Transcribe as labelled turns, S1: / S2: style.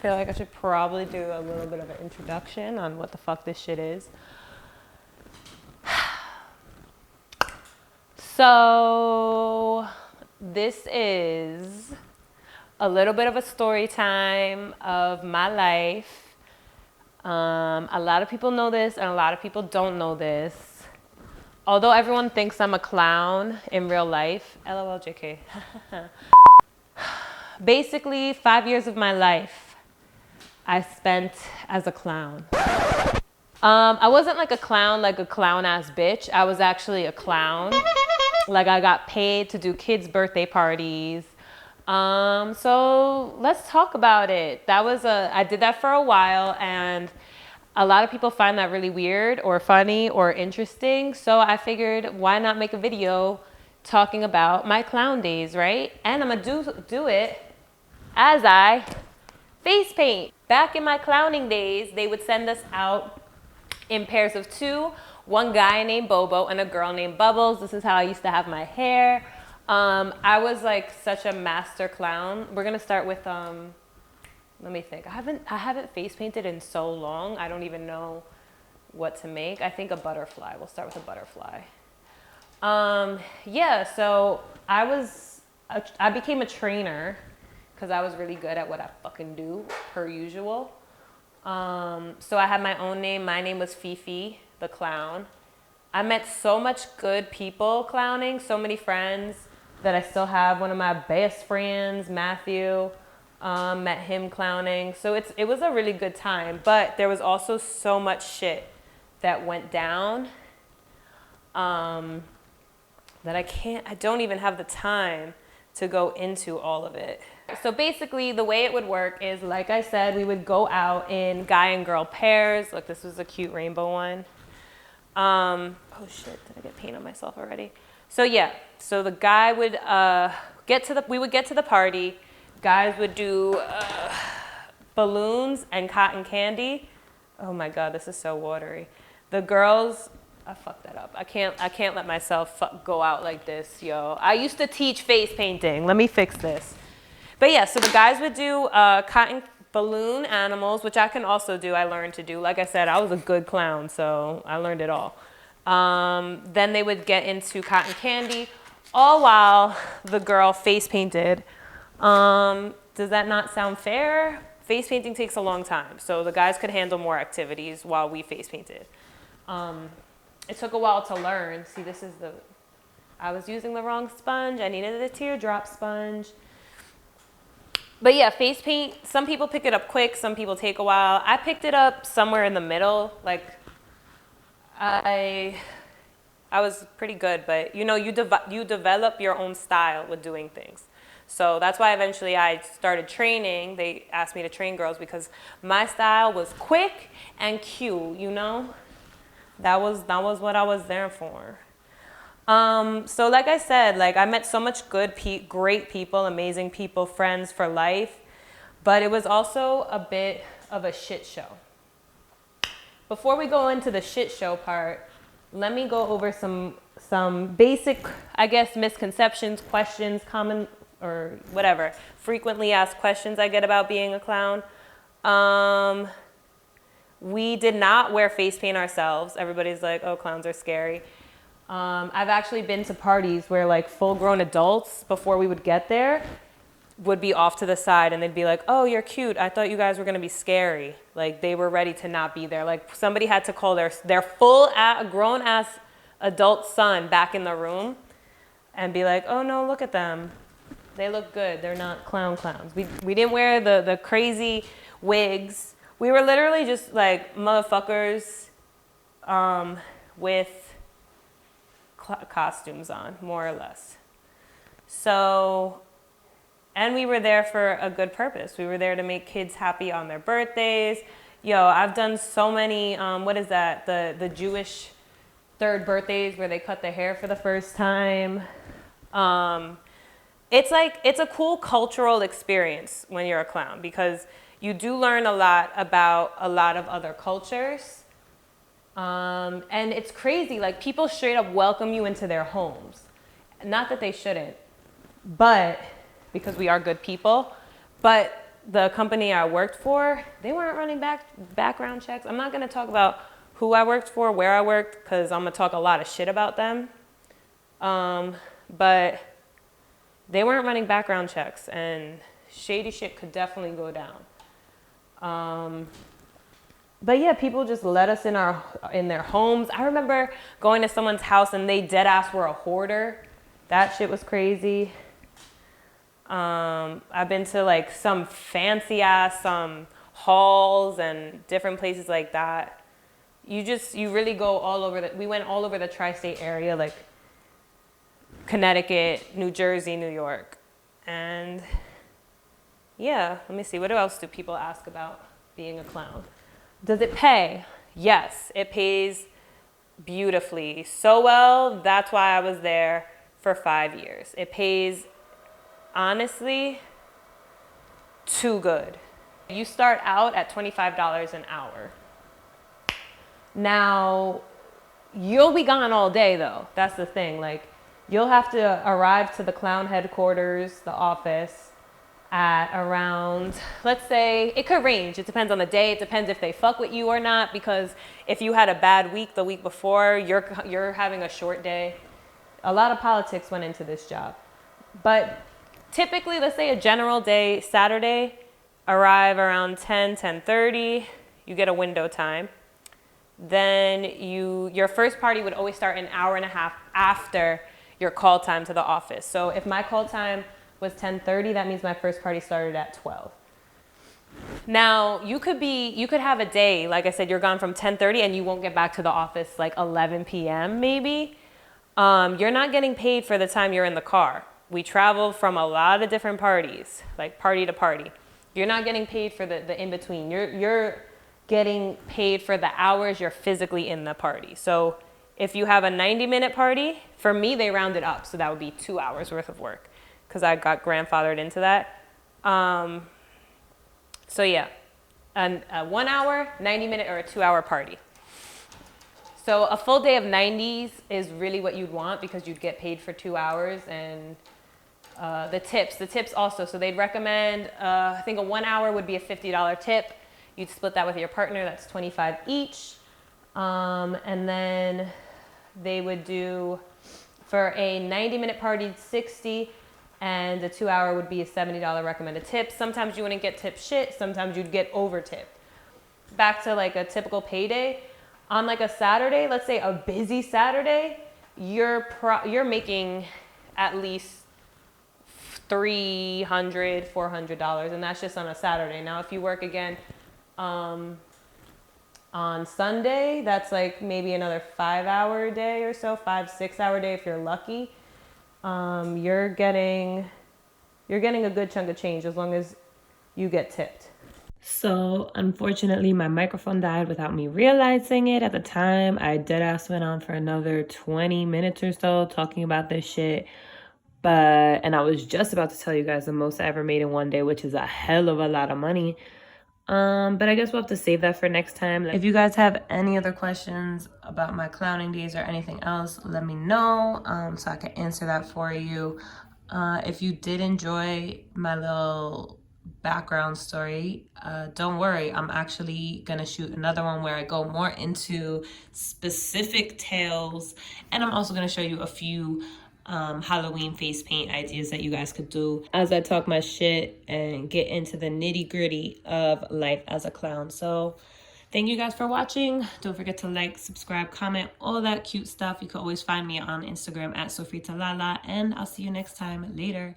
S1: feel like I should probably do a little bit of an introduction on what the fuck this shit is. So, this is a little bit of a story time of my life. A lot of people know this and a lot of people don't know this. Although everyone thinks I'm a clown in real life. LOL JK. Basically, 5 years of my life I spent as a clown. I wasn't like a clown ass bitch. I was actually a clown. Like I got paid to do kids' birthday parties. So let's talk about it. I did that for a while and a lot of people find that really weird or funny or interesting. So I figured why not make a video talking about my clown days, right? And I'm gonna do it as I face paint. Back in my clowning days, they would send us out in pairs of two, one guy named Bobo and a girl named Bubbles. This is how I used to have my hair. I was like such a master clown. We're gonna start with, let me think. I haven't face painted in so long. I don't even know what to make. I think a butterfly. We'll start with a butterfly. Yeah, so I became a trainer because I was really good at what I fucking do, per usual. So I had my own name. My name was Fifi, the clown. I met so much good people clowning, so many friends that I still have. One of my best friends, Matthew, met him clowning. So it was a really good time, but there was also so much shit that went down that I don't even have the time to go into all of it. So basically the way it would work is, like I said, we would go out in guy and girl pairs. Look, this was a cute rainbow one. Oh shit, did I get paint on myself already? So yeah, so the guy would we would get to the party. Guys would do balloons and cotton candy. Oh my God, this is so watery. The girls, I fucked that up. I can't let myself go out like this, yo. I used to teach face painting. Let me fix this. But yeah, so the guys would do cotton balloon animals, which I can also do. I learned to do. Like I said, I was a good clown, so I learned it all. Then they would get into cotton candy, all while the girl face painted. Does that not sound fair? Face painting takes a long time, so the guys could handle more activities while we face painted. It took a while to learn. See, I was using the wrong sponge. I needed a teardrop sponge. But yeah, face paint, some people pick it up quick, some people take a while. I picked it up somewhere in the middle. Like, I was pretty good, but you know, you develop your own style with doing things. So that's why eventually I started training. They asked me to train girls because my style was quick and cute, you know? That was what I was there for. So like I said, like I met so much great people, amazing people, friends for life, but it was also a bit of a shit show. Before we go into the shit show part, let me go over some basic, I guess, misconceptions, questions, common or whatever, frequently asked questions I get about being a clown. We did not wear face paint ourselves. Everybody's like, oh, clowns are scary. I've actually been to parties where like full-grown adults, before we would get there, would be off to the side and they'd be like, oh, you're cute. I thought you guys were gonna be scary. Like they were ready to not be there. Like somebody had to call their grown-ass adult son back in the room and be like, oh no, look at them. They look good. They're not clowns. We didn't wear the crazy wigs. We were literally just like motherfuckers with costumes on, more or less. So, and we were there for a good purpose. We were there to make kids happy on their birthdays. Yo, I've done so many, what is that? The Jewish third birthdays where they cut their hair for the first time. It's a cool cultural experience when you're a clown because you do learn a lot about a lot of other cultures. And it's crazy, like people straight up welcome you into their homes. Not that they shouldn't, but because we are good people, but the company I worked for, they weren't running background checks. I'm not gonna talk about who I worked for, where I worked, because I'm gonna talk a lot of shit about them. But they weren't running background checks, and shady shit could definitely go down. But yeah, people just let us in their homes. I remember going to someone's house and they dead ass were a hoarder. That shit was crazy. I've been to like some fancy ass halls and different places like that. You really go all over we went all over the tri-state area, like Connecticut, New Jersey, New York. And yeah, let me see. What else do people ask about being a clown? Does it pay? Yes, it pays beautifully. So well, that's why I was there for 5 years. It pays, honestly, too good. You start out at $25 an hour. Now, you'll be gone all day though. That's the thing. Like, you'll have to arrive to the clown headquarters, the office, at around, let's say, it could range. It depends on the day. It depends if they fuck with you or not, because if you had a bad week the week before, you're having a short day. A lot of politics went into this job. But typically, let's say a general day, Saturday, arrive around 10:30, you get a window time. Then your first party would always start an hour and a half after your call time to the office. So if my call time was 10:30, that means my first party started at 12. Now, you could have a day, like I said, you're gone from 10:30 and you won't get back to the office like 11 p.m. maybe. You're not getting paid for the time you're in the car. We travel from a lot of different parties, like party to party. You're not getting paid for the in-between. You're getting paid for the hours you're physically in the party. So if you have a 90-minute party, for me, they round it up. So that would be 2 hours worth of work, because I got grandfathered into that. So yeah, a 1 hour, 90-minute, or a 2 hour party. So a full day of 90s is really what you'd want, because you'd get paid for 2 hours. And the tips also. So they'd recommend, I think a 1 hour would be a $50 tip. You'd split that with your partner, that's $25 each. And then they would do, for a 90-minute party, $60, and a 2 hour would be a $70 recommended tip. Sometimes you wouldn't get tipped shit, sometimes you'd get over tipped. Back to like a typical payday, on like a Saturday, let's say a busy Saturday, you're making at least $300, $400, and that's just on a Saturday. Now, if you work again on Sunday, that's like maybe another 5 hour day or so, 5-6 hour day if you're lucky. You're getting a good chunk of change as long as you get tipped. So unfortunately, my microphone died without me realizing it at the time. I deadass went on for another 20 minutes or so talking about this shit. And I was just about to tell you guys the most I ever made in one day, which is a hell of a lot of money. But I guess we'll have to save that for next time. If you guys have any other questions about my clowning days or anything else, let me know so I can answer that for you. If you did enjoy my little background story, don't worry, I'm actually gonna shoot another one where I go more into specific tales, and I'm also gonna show you a few Halloween face paint ideas that you guys could do as I talk my shit and get into the nitty gritty of life as a clown. So thank you guys for watching. Don't forget to like, subscribe, comment, all that cute stuff. You can always find me on Instagram at SofritaLala, and I'll see you next time. Later.